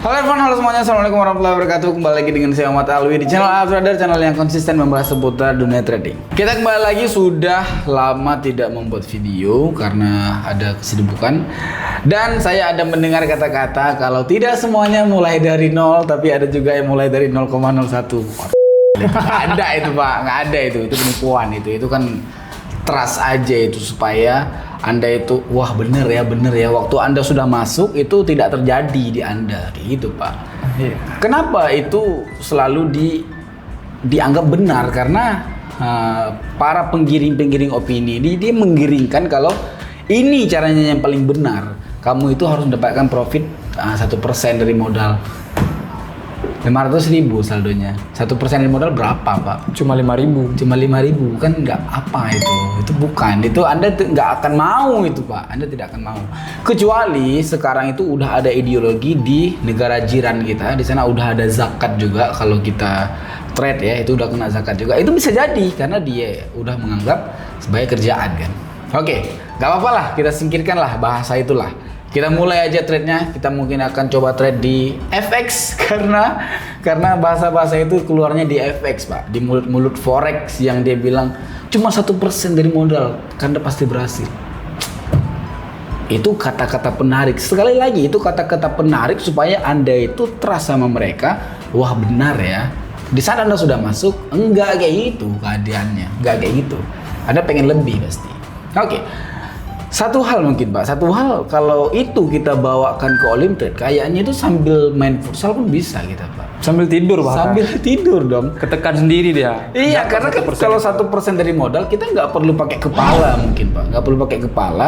Halo everyone, halo semuanya, assalamualaikum warahmatullahi wabarakatuh. Kembali lagi dengan saya Ahmad Alwi di channel Altrader, channel yang konsisten membahas seputar dunia trading. Kita kembali lagi, sudah lama tidak membuat video karena ada kesibukan. Dan saya ada mendengar kata-kata kalau tidak semuanya mulai dari nol, tapi ada juga yang mulai dari 0,01. Nggak ada itu Pak, nggak ada itu penipuan itu kan trust aja itu supaya Anda itu wah bener ya waktu Anda sudah masuk itu tidak terjadi di Anda gitu Pak. Iya. Kenapa itu selalu dianggap benar? Karena para penggiring opini dia menggiringkan kalau ini caranya yang paling benar. Kamu itu harus mendapatkan profit 1% dari modal 500.000 saldonya. 1% dari modal berapa Pak? Cuma 5.000. Cuma 5.000 kan nggak apa itu bukan. Itu Anda nggak akan mau itu Pak. Anda tidak akan mau. Kecuali sekarang itu udah ada ideologi di negara jiran kita. Di sana udah ada zakat juga kalau kita trade ya. Itu udah kena zakat juga. Itu bisa jadi karena dia udah menganggap sebagai kerjaan kan. Oke, nggak apa-apa lah. Kita singkirkan lah bahasa itulah. Kita mulai aja trade-nya. Kita mungkin akan coba trade di FX karena bahasa-bahasa itu keluarnya di FX Pak, di mulut-mulut forex yang dia bilang cuma 1% dari modal, Anda pasti berhasil. Itu kata-kata penarik. Sekali lagi itu kata-kata penarik supaya Anda itu trust sama mereka. Wah benar ya. Di saat Anda sudah masuk, enggak kayak gitu keadaannya, enggak kayak gitu. Anda pengen lebih pasti. Oke. Satu hal mungkin Pak, kalau itu kita bawakan ke Olimtrade, kayaknya itu sambil main futsal pun bisa kita Pak. Sambil tidur Pak. Sambil tidur dong. Ketekan sendiri dia. Iya, karena kan kalau 1% dari modal kita nggak perlu pakai kepala mungkin Pak, nggak perlu pakai kepala.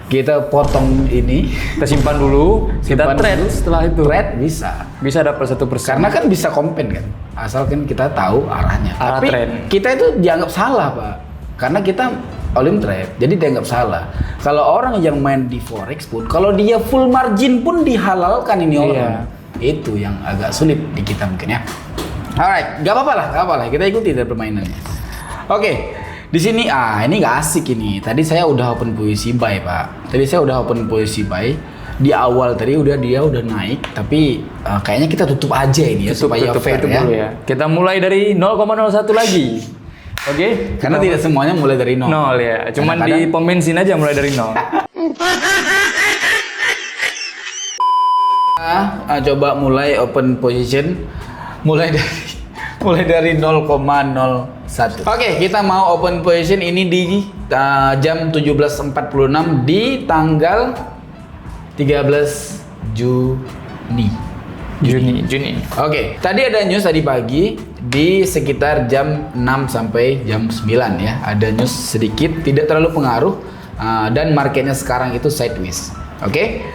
Kita potong ini, kita simpan dulu, kita trade setelah itu. Trade bisa dapat 1%. Karena kan bisa kompen kan, asalkan kita tahu arahnya. Arah Tapi trend. kita itu dianggap salah Pak, karena kita Olimtrade, jadi dianggap salah. Kalau orang yang main di forex pun, kalau dia full margin pun dihalalkan ini orang. Iya. Itu yang agak sulit di kita mungkin ya. Alright, nggak apa-apa lah. Kita ikuti dari permainannya. Oke, di sini ini nggak asik ini. Tadi saya udah open posisi buy Pak. Di awal tadi dia udah naik, tapi kayaknya kita tutup aja ini ya supaya fair ya. Dulu ya. Kita mulai dari 0,01 lagi. Oke, karena tidak semuanya mulai dari nol. Nol ya, cuman di pom bensin aja mulai dari nol. Coba mulai open position, mulai dari 0,01. Oke, kita mau open position ini di jam 17.46 di tanggal 13 Juni. Oke, tadi ada news tadi pagi di sekitar jam 6 sampai jam 9 ya. Ada news sedikit, tidak terlalu pengaruh dan marketnya sekarang itu sideways. Oke.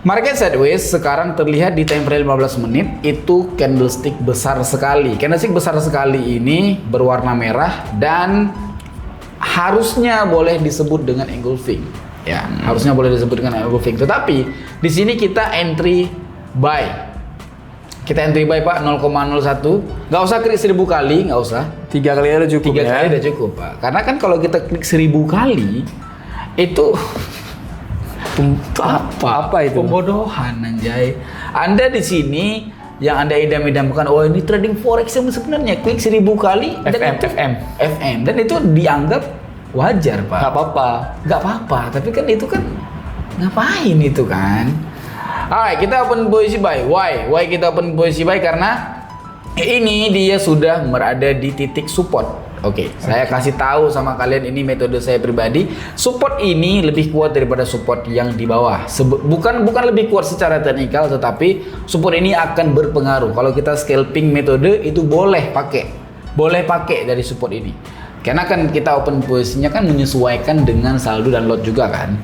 Market sideways sekarang terlihat di time frame 15 menit itu candlestick besar sekali. Candlestick besar sekali ini berwarna merah dan harusnya boleh disebut dengan engulfing. Ya, harusnya boleh disebut dengan engulfing. Tetapi di sini kita entry buy. Kita entry buy Pak 0,01. Nggak usah klik 1000 kali, nggak usah. 3 kali aja cukup. 3 kali udah cukup Pak. Karena kan kalau kita klik 1000 kali itu apa itu? Pembodohan anjay. Anda di sini yang Anda idam-idamkan, oh ini trading forex yang sebenarnya klik 1000 kali FM dan itu dianggap wajar Pak. Nggak apa-apa. Tapi kan itu kan ngapain itu kan? Alright, kita open posisi buy. Why kita open posisi buy? Karena ini dia sudah berada di titik support. Oke, saya kasih tahu sama kalian ini metode saya pribadi. Support ini lebih kuat daripada support yang di bawah. Bukan lebih kuat secara teknikal, tetapi support ini akan berpengaruh. Kalau kita scalping metode itu boleh pakai dari support ini. Karena kan kita open posisinya kan menyesuaikan dengan saldo dan lot juga kan.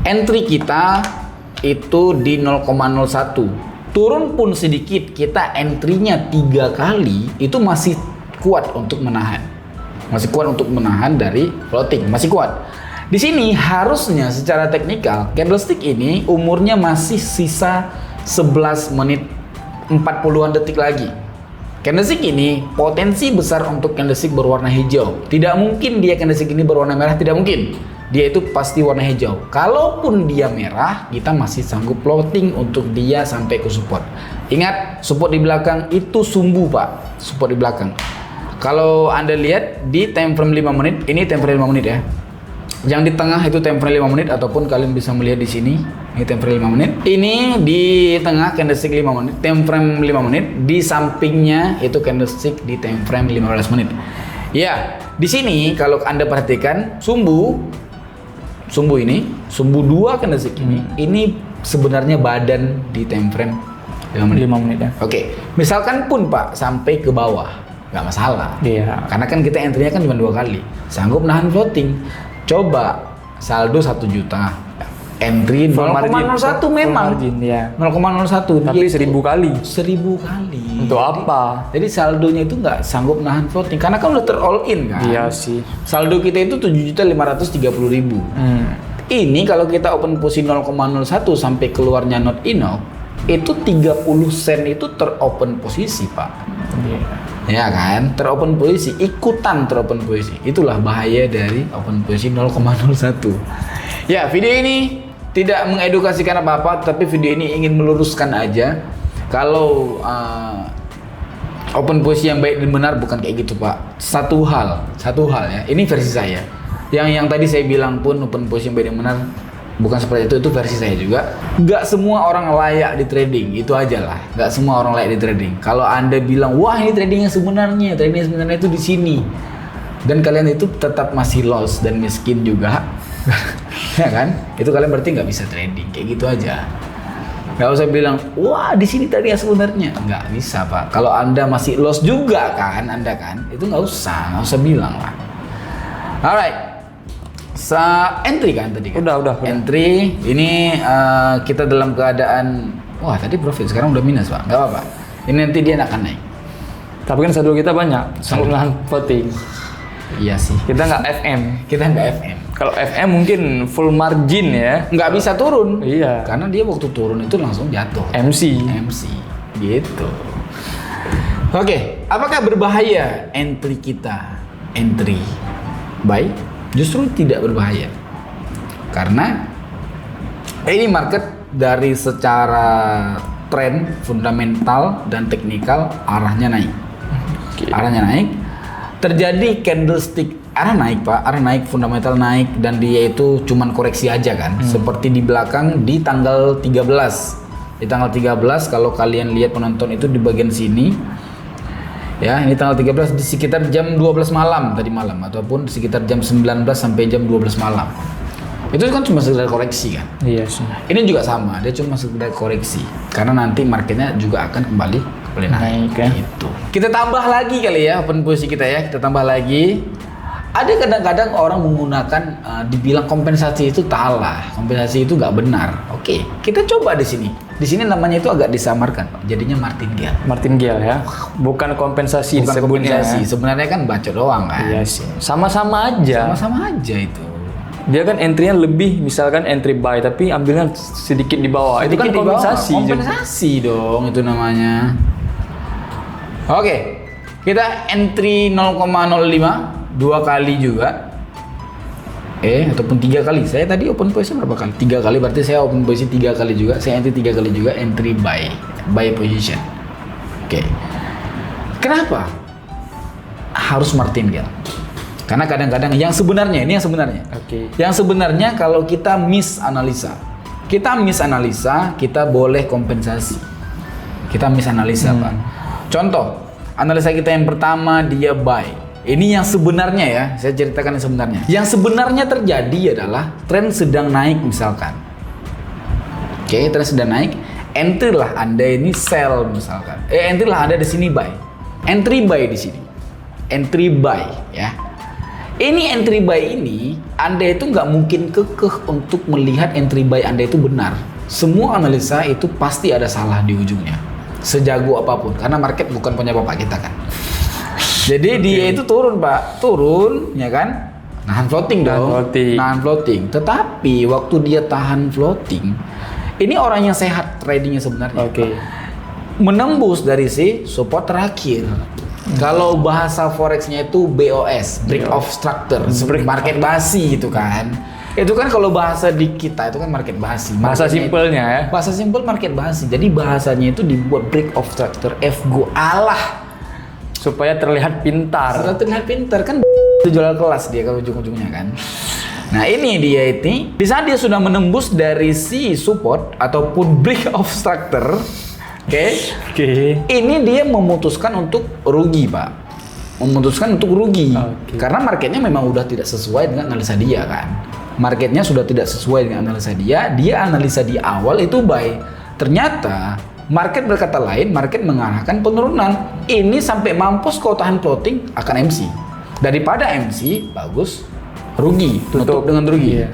Entry kita itu di 0,01. Turun pun sedikit, kita entry-nya 3 kali itu masih kuat untuk menahan. Dari floating, masih kuat. Di sini harusnya secara teknikal candlestick ini umurnya masih sisa 11 menit 40-an detik lagi. Candlestick ini potensi besar untuk candlestick berwarna hijau. Tidak mungkin dia candlestick ini berwarna merah, tidak mungkin. dia itu pasti warna hijau. Kalaupun dia merah, kita masih sanggup plotting untuk dia sampai ke support. Ingat, support di belakang itu sumbu Pak, support di belakang. Kalau Anda lihat di time frame 5 menit, ini time frame 5 menit ya. Yang di tengah itu time frame 5 menit ataupun kalian bisa melihat di sini, ini time frame 5 menit. Ini di tengah candlestick 5 menit, time frame 5 menit, di sampingnya itu candlestick di time frame 15 menit. Ya, di sini kalau Anda perhatikan sumbu ini, sumbu 2 candlestick ini sebenarnya badan di time frame 5 menit. 5 menit ya. Oke, misalkan pun Pak sampai ke bawah, nggak masalah. Iya. Karena kan kita entry-nya kan cuma 2 kali, sanggup nahan floating. Coba saldo 1 juta, entry Full 0,01 margin. memang. Full margin, ya. 0,01. Tapi dia 1000 kali. 1000 kali. Untuk apa? Jadi saldonya itu nggak sanggup nahan floating karena kan udah all in kan. Iya sih. Saldo kita itu 7.530.000. Ini kalau kita open posisi 0,01 sampai keluarnya not enough, itu 30 sen itu teropen posisi Pak. Iya. Ya kan, teropen posisi, ikutan teropen posisi. Itulah bahaya dari open posisi 0,01. Ya, video ini tidak mengedukasikan apa-apa, tapi video ini ingin meluruskan aja. Kalau open posisi yang baik dan benar bukan kayak gitu Pak. Satu hal ya. Ini versi saya. Yang tadi saya bilang pun open posisi yang baik dan benar bukan seperti itu versi saya juga. Nggak semua orang layak di trading, itu aja lah. Nggak semua orang layak di trading. Kalau Anda bilang, wah ini trading yang sebenarnya itu di sini, dan kalian itu tetap masih loss dan miskin juga, ya kan? Itu kalian berarti nggak bisa trading, kayak gitu aja. Nggak usah bilang, wah di sini tadi yang sebenarnya, nggak bisa Pak. Kalau Anda masih loss juga kan, Anda kan, itu nggak usah bilang lah. Alright. Entry kan tadi kan? Udah. Entry, ini kita dalam keadaan, wah tadi profit, sekarang udah minus Pak, nggak apa-apa. Ini nanti dia akan naik. Tapi kan saldo kita banyak, sanggup nahan floating. Iya sih. Kita nggak FM. Kita nggak FM. Kalau FM mungkin full margin ya. Nggak bisa turun. Iya. Karena dia waktu turun itu langsung jatuh. MC. Gitu. Oke, apakah berbahaya entry kita? Entry buy? Justru tidak berbahaya. Karena ini market dari secara tren, fundamental dan teknikal arahnya naik. Arahnya naik. Terjadi candlestick arah naik Pak, arah naik, fundamental naik, dan dia itu cuman koreksi aja kan. Seperti di belakang di tanggal 13. Di tanggal 13 kalau kalian lihat penonton itu di bagian sini. Ya, ini tanggal 13 di sekitar jam 12 malam tadi malam, ataupun di sekitar jam 19 sampai jam 12 malam. Itu kan cuma sekedar koreksi kan. Iya sih. Ini juga sama, dia cuma sekedar koreksi. Karena nanti marketnya juga akan kembali naik ya. Gitu. Kita tambah lagi kali ya open posisi kita ya, kita tambah lagi. Ada kadang-kadang orang menggunakan dibilang kompensasi itu salah, kompensasi itu nggak benar. Oke, kita coba di sini. Di sini namanya itu agak disamarkan, Pak. Jadinya martingale. Martingale ya, bukan kompensasi. Bukan disebutnya. kompensasi, sebenarnya kan bacot doang kan. Iya sih. Sama-sama aja. Sama-sama aja itu. Dia kan entry-nya lebih, misalkan entry buy, tapi ambilnya sedikit di bawah. Itu kan Sedikit di bawah. kompensasi. Kompensasi dong itu namanya. Oke, kita entry 0,05 2 kali juga. Ataupun 3 kali. Saya tadi open position berapa kali? 3 kali, berarti saya open position 3 kali juga. Saya entry 3 kali juga, entry buy position. Oke. Kenapa harus martingale? Karena kadang-kadang yang sebenarnya, ini yang sebenarnya. Oke. Yang sebenarnya kalau kita misanalisa, kita boleh kompensasi. Kita misanalisa, Pak. Contoh, analisa kita yang pertama dia buy. Ini yang sebenarnya ya, saya ceritakan yang sebenarnya. Yang sebenarnya terjadi adalah tren sedang naik misalkan. Oke, tren sedang naik. Entry lah Anda ini sell misalkan. Entry lah Anda di sini buy. Entry buy di sini. Entry buy ya. Ini entry buy ini Anda itu nggak mungkin kekeh untuk melihat entry buy Anda itu benar. Semua analisa itu pasti ada salah di ujungnya. Sejago apapun, karena market bukan punya bapak kita kan. Jadi dia itu turun Pak, turun ya kan, nahan floating dong, nahan floating. Tetapi waktu dia tahan floating, ini orang yang sehat tradingnya sebenarnya. Oke. Menembus dari si support terakhir. Kalau bahasa forexnya itu BOS, break of structure, seperti market basi gitu kan. Itu kan kalau bahasa di kita itu kan market basi. Bahasa Marketnya simpelnya ya. Bahasa simpel market basi. Jadi bahasanya itu dibuat break of structure FGO Allah. Supaya terlihat pintar. Setelah terlihat pintar kan itu jual kelas dia kalau ujung-ujungnya kan. Nah ini dia ini. Di saat dia sudah menembus dari si support ataupun break of structure. Oke. Ini dia memutuskan untuk rugi, Pak. Memutuskan untuk rugi. Karena marketnya memang udah tidak sesuai dengan analisa dia kan. Marketnya sudah tidak sesuai dengan analisa dia. Dia analisa di awal itu buy. Ternyata market berkata lain, market mengarahkan penurunan. Ini sampai mampus kau tahan floating akan MC. Daripada MC, bagus rugi, tutup dengan rugi. Iya.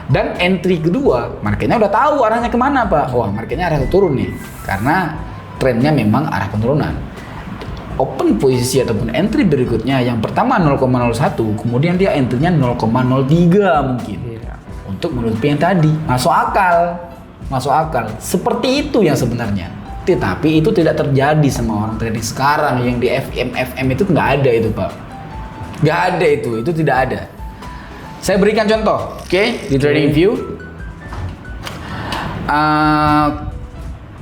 Dan entry kedua, marketnya udah tahu arahnya kemana, Pak. Wah, marketnya arah turun nih, karena trennya memang arah penurunan. Open posisi ataupun entry berikutnya, yang pertama 0,01, kemudian dia entry-nya 0,03 mungkin. Iya. Untuk menutupi yang tadi, masuk akal. Masuk akal. Seperti itu yang sebenarnya. Tetapi itu tidak terjadi sama orang trading sekarang yang di FM itu nggak ada itu, Pak. Nggak ada itu tidak ada. Saya berikan contoh, oke? Di TradingView.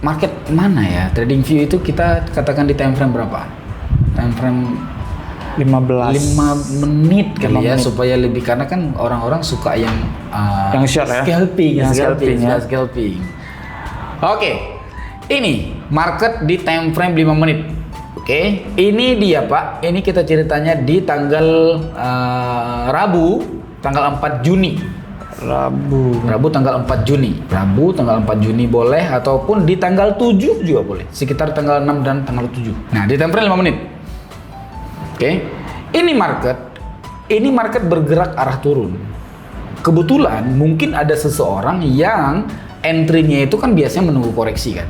Market mana ya? TradingView itu kita katakan di time frame berapa? Time frame 15 5 menit kali 5 ya, menit. supaya lebih, karena kan orang-orang suka yang short ya, scalping, scalping ya. scalping. Oke, ini market di time frame 5 menit. Oke, ini dia Pak. Ini kita ceritanya di tanggal Rabu, tanggal 4 Juni. Rabu tanggal 4 Juni. Rabu tanggal 4 Juni boleh, ataupun di tanggal 7 juga boleh. Sekitar tanggal 6 dan tanggal 7. Nah, di time frame 5 menit. Oke, ini market bergerak arah turun. Kebetulan mungkin ada seseorang yang entry-nya itu kan biasanya menunggu koreksi kan.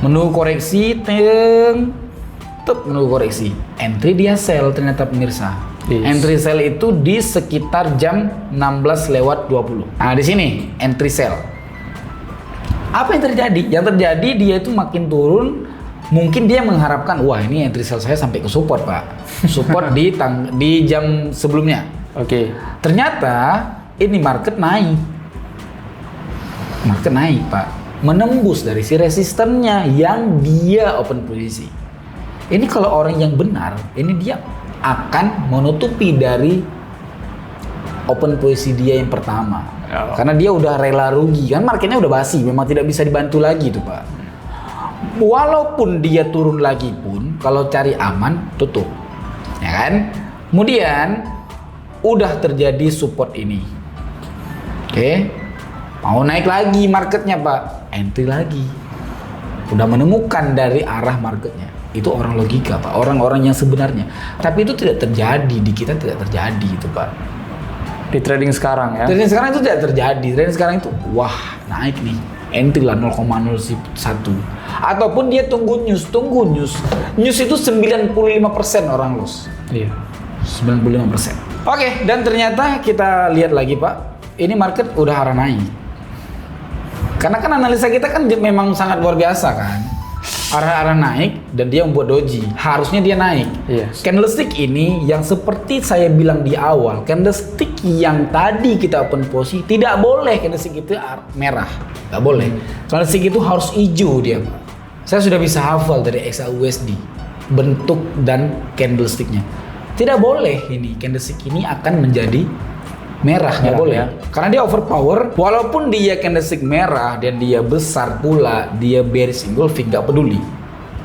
Menunggu koreksi, menunggu koreksi. Entry dia sell ternyata pemirsa. Yes. Entry sell itu di sekitar jam 16:20. Nah, di sini entry sell. Apa yang terjadi? Yang terjadi dia itu makin turun. Mungkin dia mengharapkan, wah ini entry sell saya sampai ke support, Pak. Support di jam sebelumnya. Oke. Ternyata ini market naik. Market naik, Pak. Menembus dari si resistennya yang dia open posisi. Ini kalau orang yang benar, ini dia akan menutupi dari open posisi dia yang pertama. Oh. Karena dia udah rela rugi. Kan marketnya udah basi, memang tidak bisa dibantu lagi tuh, Pak. Walaupun dia turun lagi pun, kalau cari aman, tutup. Ya kan? Kemudian, udah terjadi support ini. Oke. Mau naik lagi marketnya, Pak. Entry lagi. Udah menemukan dari arah marketnya. Itu orang logika, Pak. Orang-orang yang sebenarnya. Tapi itu tidak terjadi. Di kita tidak terjadi itu, Pak. Di trading sekarang ya. Trading sekarang itu tidak terjadi. Trading sekarang itu, wah naik nih. Entry lah 0,01. Ataupun dia tunggu news. News itu 95% orang loss. Iya. 95%. Oke, dan ternyata kita lihat lagi, Pak. Ini market udah arah naik. Karena kan analisa kita kan memang sangat luar biasa kan. Arah-arah naik dan dia membuat doji. Harusnya dia naik. Iya. Candlestick ini yang seperti saya bilang di awal, candlestick yang tadi kita open posisi tidak boleh candlestick itu merah. Nggak boleh. Candlestick itu harus hijau dia, Pak. Saya sudah bisa hafal dari XAUSD bentuk dan candlesticknya. Tidak boleh ini candlestick ini akan menjadi merah, nggak boleh. Ya. Karena dia overpower, walaupun dia candlestick merah dan dia besar pula, dia bearish engulfing, nggak peduli.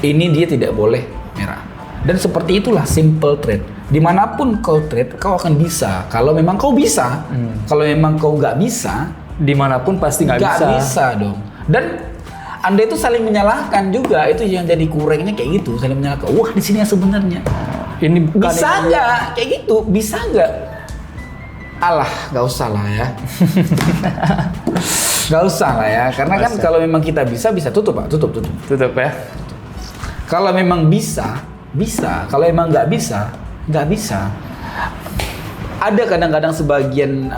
Ini dia tidak boleh merah. Dan seperti itulah simple trade. Dimanapun kau trade, kau akan bisa. Kalau memang kau bisa, kalau memang kau nggak bisa, Dimanapun pasti nggak bisa. bisa dong. Dan Anda itu saling menyalahkan juga, itu yang jadi kurangnya kayak gitu, saling menyalahkan. Wah di sini yang sebenarnya. Ini bukan Bisa nggak kayak gitu? Bisa nggak? Alah, nggak usah lah ya. Nggak usah lah ya, karena kan kalau memang kita bisa tutup, Pak, tutup. Tutup ya. Kalau memang bisa. Kalau memang nggak bisa, nggak bisa. Ada kadang-kadang sebagian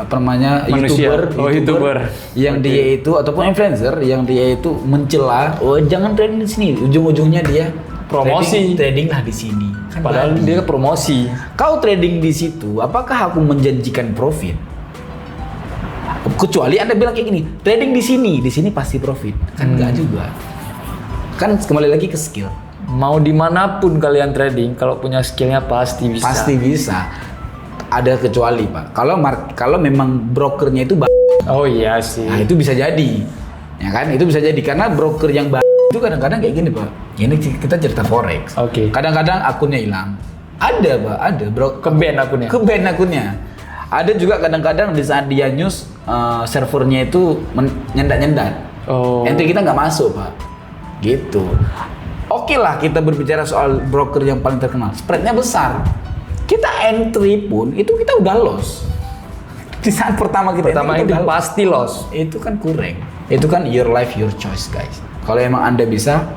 Manusia. YouTuber yang dia itu ataupun influencer yang dia itu mencela, oh jangan trading di sini, ujung-ujungnya dia promosi. trading lah di sini. Kan Padahal balik. dia promosi. Kau trading di situ, apakah aku menjanjikan profit? Kecuali Anda bilang kayak gini, trading di sini pasti profit. Kan enggak juga. Kan kembali lagi ke skill. Mau dimanapun kalian trading, kalau punya skillnya pasti bisa. Pasti bisa. Ada kecuali Pak. Kalau memang brokernya itu Oh iya sih. nah itu bisa jadi. Ya kan? Itu bisa jadi karena broker yang itu kadang-kadang kayak gini Pak. Ini kita cerita forex. Oke. Kadang-kadang akunnya hilang. Ada Pak, ada Ke-ban akunnya. Ke-ban akunnya. Ada juga kadang-kadang di saat dia news servernya itu nyendat-nyendat. Oh. Entry kita nggak masuk Pak. Gitu. Oke lah kita berbicara soal broker yang paling terkenal. Spreadnya besar. Kita entry pun itu kita udah loss. Di saat pertama kita Pertama entry, itu kita udah pasti loss. itu kan kurang. Itu kan your life your choice guys. Kalau emang Anda bisa.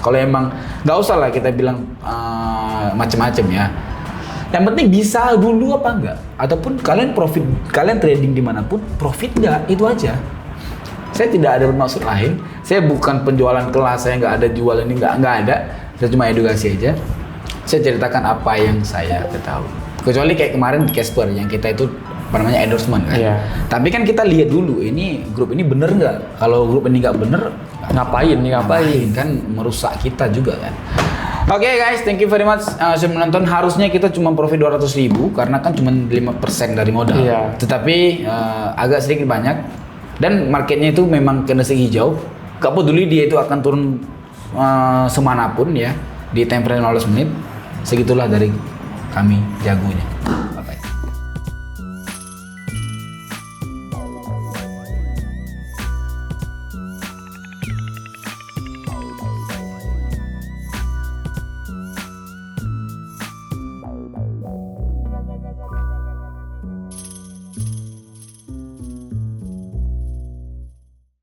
Kalau emang nggak usah lah kita bilang macem-macem ya. Yang penting bisa dulu apa enggak. Ataupun kalian trading dimanapun profit nggak, itu aja. Saya tidak ada bermaksud lain. Saya bukan penjualan kelas, saya nggak ada jual ini nggak ada. Saya cuma edukasi aja. Saya ceritakan apa yang saya ketahui. Kecuali kayak kemarin di Casper yang kita itu apa namanya endorsement kan. Iya. Tapi kan kita lihat dulu ini grup ini bener nggak? Kalau grup ini nggak bener, Ngapain kan merusak kita juga kan. Oke guys, thank you very much sudah menonton. Harusnya kita cuma profit 200.000 karena kan cuma 5% dari modal. Iya. Tetapi agak sedikit banyak dan marketnya itu memang candlestick hijau. Gak peduli dia itu akan turun semanapun ya di time frame 15 menit. Segitulah dari kami jagonya.